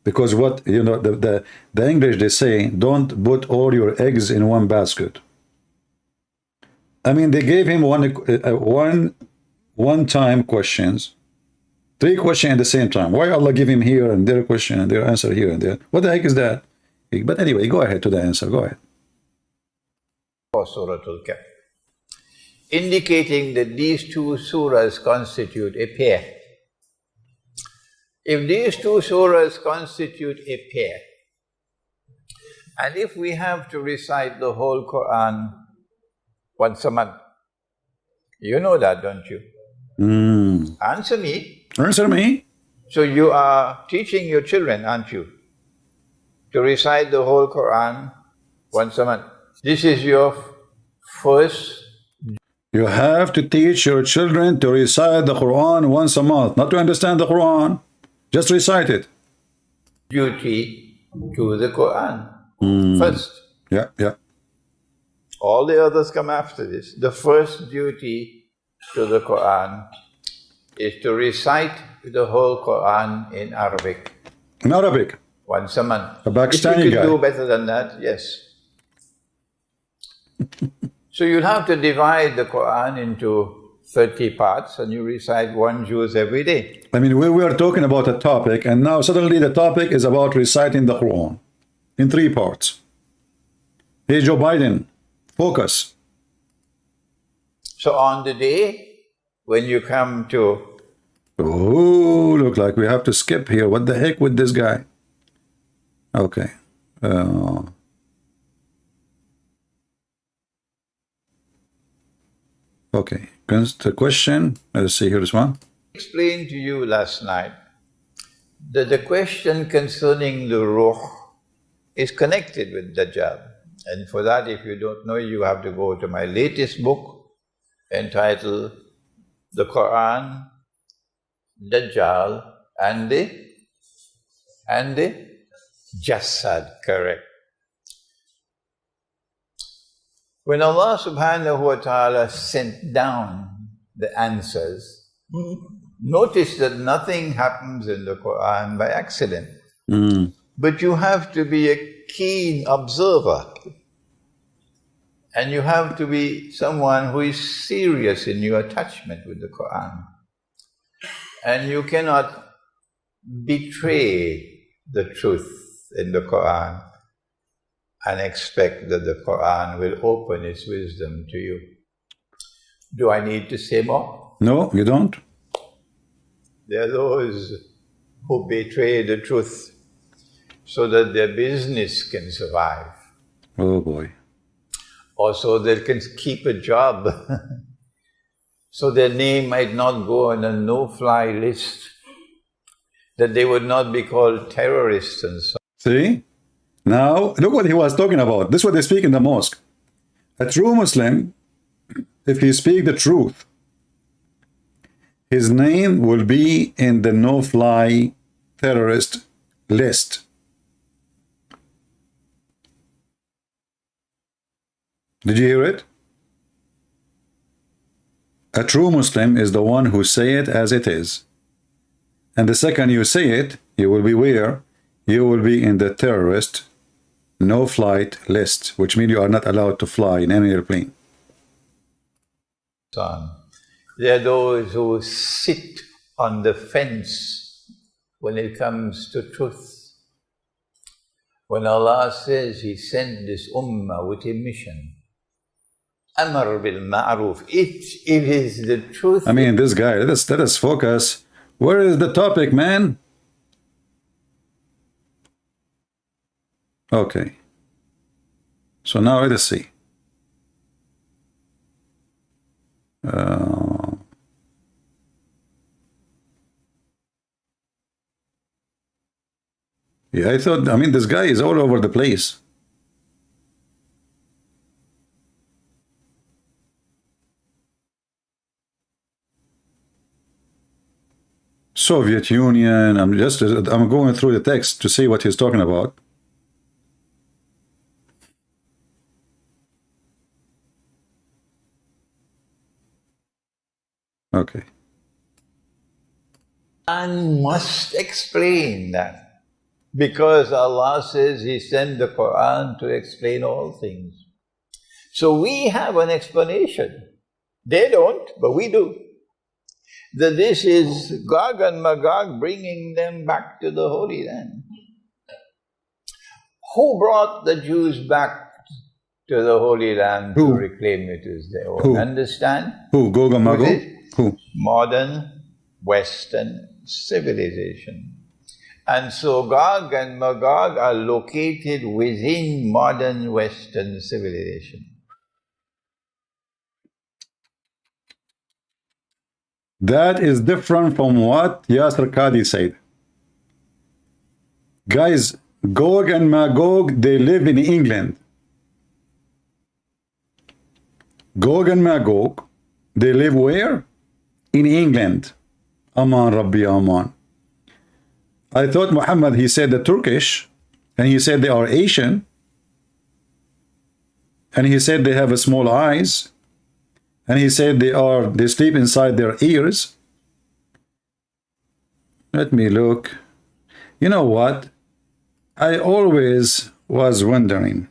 Because what, you know, the English, they say, don't put all your eggs in one basket. I mean, they gave him one-time questions, 3 questions at the same time. Why Allah give him here and there question and their answer here and there? What the heck is that? But anyway, go ahead to the answer. Go ahead. Surah Al-Kahf, indicating that these two surahs constitute a pair. If these two surahs constitute a pair, and if we have to recite the whole Qur'an once a month, you know that, don't you? Answer me. Answer me. So you are teaching your children, aren't you, to recite the whole Qur'an once a month? This is your first. You have to teach your children to recite the Quran once a month, not to understand the Quran, just recite it. Duty to the Quran first. Yeah, yeah. All the others come after this. The first duty to the Quran is to recite the whole Quran in Arabic. In Arabic? Once a month. A Pakistani if you guy. could do better than that, yes. So you'll have to divide the Quran into 30 parts and you recite one juz every day. I mean, we were talking about a topic and now suddenly the topic is about reciting the Quran in 3 parts. Hey, Joe Biden, focus. So on the day when you come to... Oh, look like we have to skip here. What the heck with this guy? Okay. Okay. The question, let's see, here's one. I explained to you last night that the question concerning the ruh is connected with Dajjal. And for that, if you don't know, you have to go to my latest book entitled The Quran, Dajjal, and the Jassad, correct. When Allah subhanahu wa ta'ala sent down the answers, notice that nothing happens in the Quran by accident. But you have to be a keen observer. And you have to be someone who is serious in your attachment with the Quran. And you cannot betray the truth in the Quran and expect that the Quran will open its wisdom to you. Do I need to say more? No, you don't. There are those who betray the truth so that their business can survive. Oh boy. Or so they can keep a job. So their name might not go on a no-fly list, that they would not be called terrorists and so on. See? Now, look what he was talking about. This is what they speak in the mosque. A true Muslim, if he speak the truth, his name will be in the no-fly terrorist list. Did you hear it? A true Muslim is the one who say it as it is. And the second you say it, you will be where? You will be in the terrorist no-flight list, which means you are not allowed to fly in any airplane. There are those who sit on the fence when it comes to truth. When Allah says He sent this ummah with a mission, Amar bil ma'ruf, it is the truth. I mean, this guy, let us focus. Where is the topic, man? Okay. So now let us see. Yeah, I mean, this guy is all over the place. Soviet Union, I'm going through the text to see what he's talking about. Okay. And must explain that. Because Allah says He sent the Qur'an to explain all things. So we have an explanation. They don't, but we do. That this is Gog and Magog bringing them back to the Holy Land. Who brought the Jews back to the Holy Land to reclaim it as their own? Understand? Who? Gog and Magog? Who? Modern Western civilization. And so Gog and Magog are located within modern Western civilization. That is different from what Yasser Qadi said. Guys, Gog and Magog, they live in England. Gog and Magog, they live where? In England. Aman Rabbi Aman. I thought Muhammad, he said the Turkish, and he said they are Asian, and he said they have small eyes, and he said they sleep inside their ears. Let me look. You know what? I always was wondering.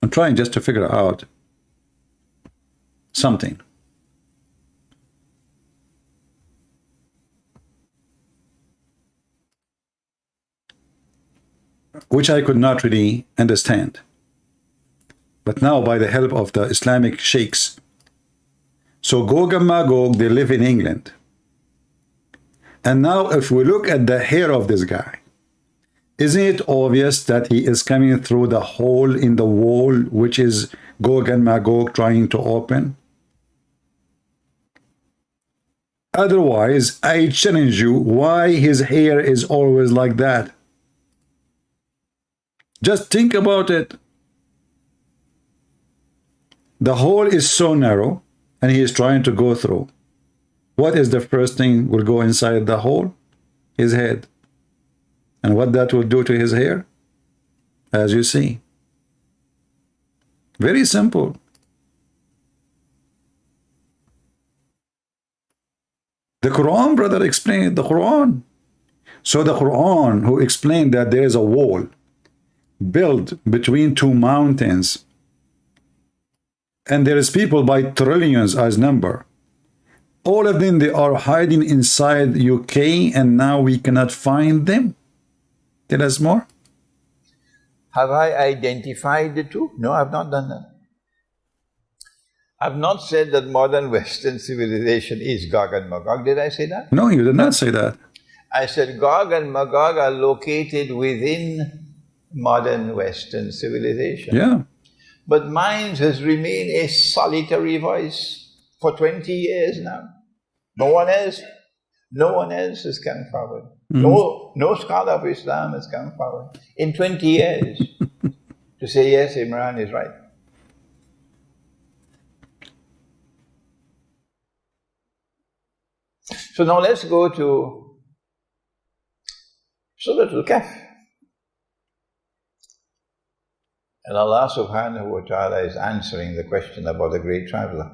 I'm trying just to figure out something. Which I could not really understand. But now, by the help of the Islamic sheikhs, so Gog and Magog, they live in England. And now, if we look at the hair of this guy, isn't it obvious that he is coming through the hole in the wall, which is Gog and Magog trying to open? Otherwise, I challenge you, why his hair is always like that? Just think about it. The hole is so narrow, and he is trying to go through. What is the first thing will go inside the hole? His head. And what that will do to his hair? As you see. Very simple. The Quran, brother, explained the Quran. So the Quran, who explained that there is a wall built between two mountains, and there is people by trillions as number. All of them, they are hiding inside UK, and now we cannot find them. Tell us more. Have I identified the two? No, I've not done that. I've not said that modern Western civilization is Gog and Magog. Did I say that? No, you did not say that. I said Gog and Magog are located within modern Western civilization. Yeah. But mine has remained a solitary voice for 20 years now. No one else has come forward. No scholar of Islam has come forward in 20 years to say, yes, Imran is right. So now let's go to Surah Al-Kahf. And Allah subhanahu wa ta'ala is answering the question about the great traveler.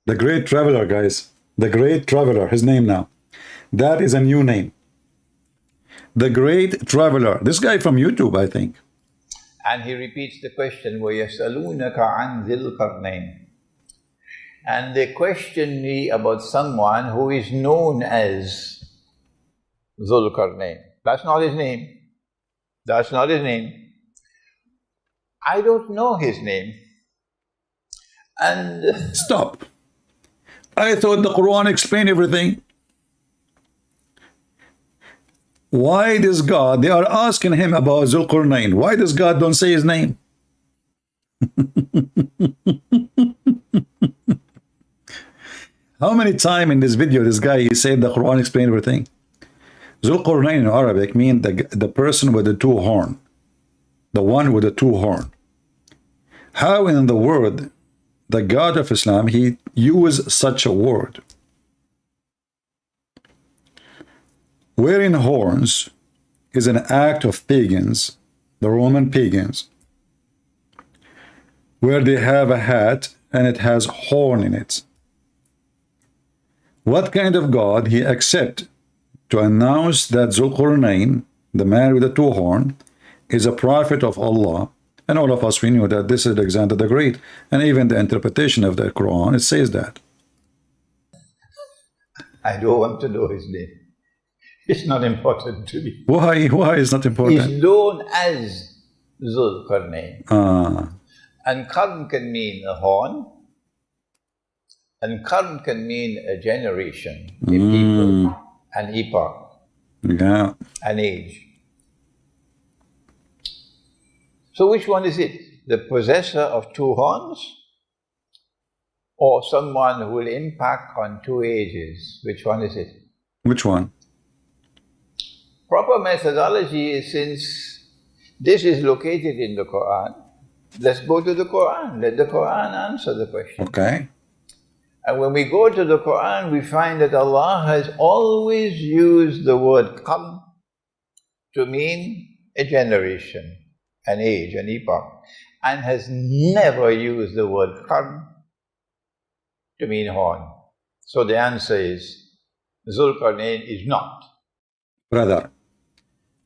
The great traveler, guys. The great traveler, his name now. That is a new name. The great traveler. This guy from YouTube, I think. And he repeats the question, وَيَسْأَلُونَكَ عَنْ ذِي الْقَرْنَيْنِ. And they question me about someone who is known as Dhul Qarnayn. That's not his name. That's not his name. I don't know his name. And stop. I thought the Quran explained everything. Why does God, they are asking him about Dhul Qarnayn. Why does God don't say his name? How many times in this video this guy he said the Quran explained everything? Dhul Qarnayn in Arabic means the person with the two horn. The one with the two horn. How in the world the God of Islam he used such a word? Wearing horns is an act of pagans, the Roman pagans, where they have a hat and it has horn in it. What kind of God he accept to announce that Zulqarnain, the man with the two horn, is a prophet of Allah? And all of us, we knew that this is Alexander the Great. And even the interpretation of the Quran, it says that. I don't want to know his name. It's not important to me. Why? Why is not important? He's known as Zulqarnain. And qarn can mean a horn, and qarn can mean a generation, a people, an epoch, an age. So which one is it? The possessor of two horns, or someone who will impact on two ages? Which one is it? Which one? Proper methodology is, since this is located in the Quran, let's go to the Quran. Let the Quran answer the question. Okay. And when we go to the Quran, we find that Allah has always used the word qarn to mean a generation, an age, an epoch, and has never used the word qarn to mean horn. So the answer is, Zulqarnain is not. Brother,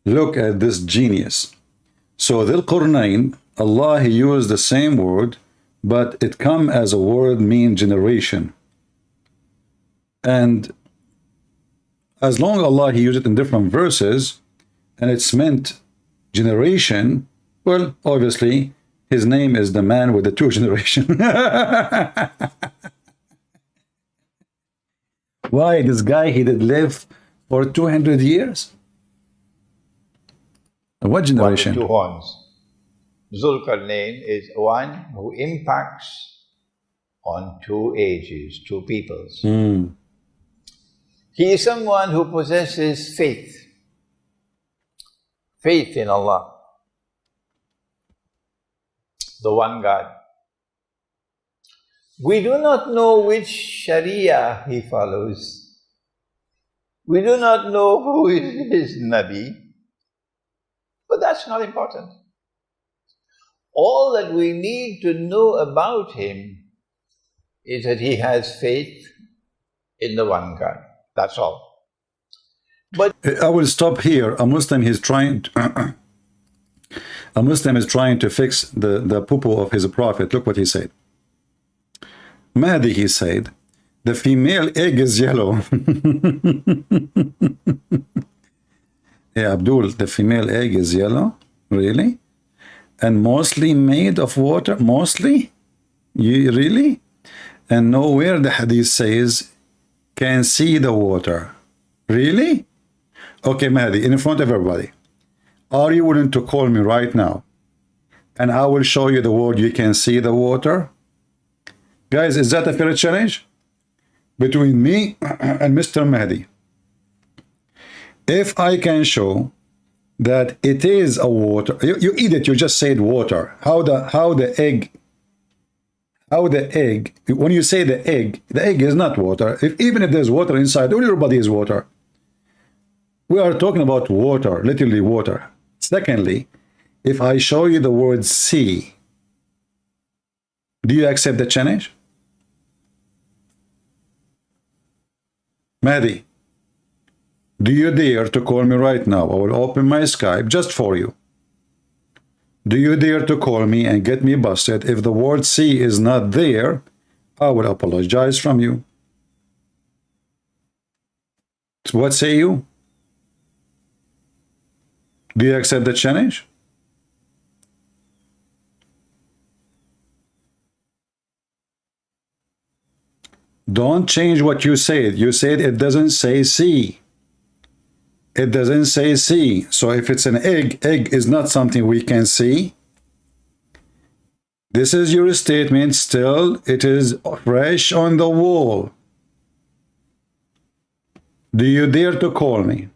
look at this genius. So Zulqarnain, Allah, he used the same word, but it come as a word mean generation. And as long as Allah, he used it in different verses, and it's meant generation, well, obviously, his name is the man with the two generation. Why? This guy, he did live for 200 years? What generation? Two horns. Zulqarnain is one who impacts on two ages, two peoples. He is someone who possesses faith. Faith in Allah, the one God. We do not know which Sharia he follows. We do not know who is his Nabi. But that's not important. All that we need to know about him is that he has faith in the one God. That's all. But I will stop here. A Muslim is trying to, a Muslim is trying to fix the popo of his prophet. Look what he said. Mahdi, he said, the female egg is yellow. Yeah, Abdul, the female egg is yellow? Really? And mostly made of water? Mostly? You really? And nowhere the hadith says can see the water. Really? Okay, Mahdi, in front of everybody, are you willing to call me right now and I will show you the word you can see the water? Guys, is that a fair challenge between me and Mr. Mahdi? If I can show that it is a water, you eat it, you just said water. How the egg, when you say the egg is not water. Even if there's water inside, everybody is water. We are talking about water, literally water. Secondly, if I show you the word see, do you accept the challenge? Mahdi, do you dare to call me right now? I will open my Skype just for you. Do you dare to call me and get me busted? If the word see is not there, I will apologize from you. What say you? Do you accept the challenge? Don't change what you said. You said it doesn't say see. It doesn't say see. So if it's an egg is not something we can see. This is your statement. Still, it is fresh on the wall. Do you dare to call me?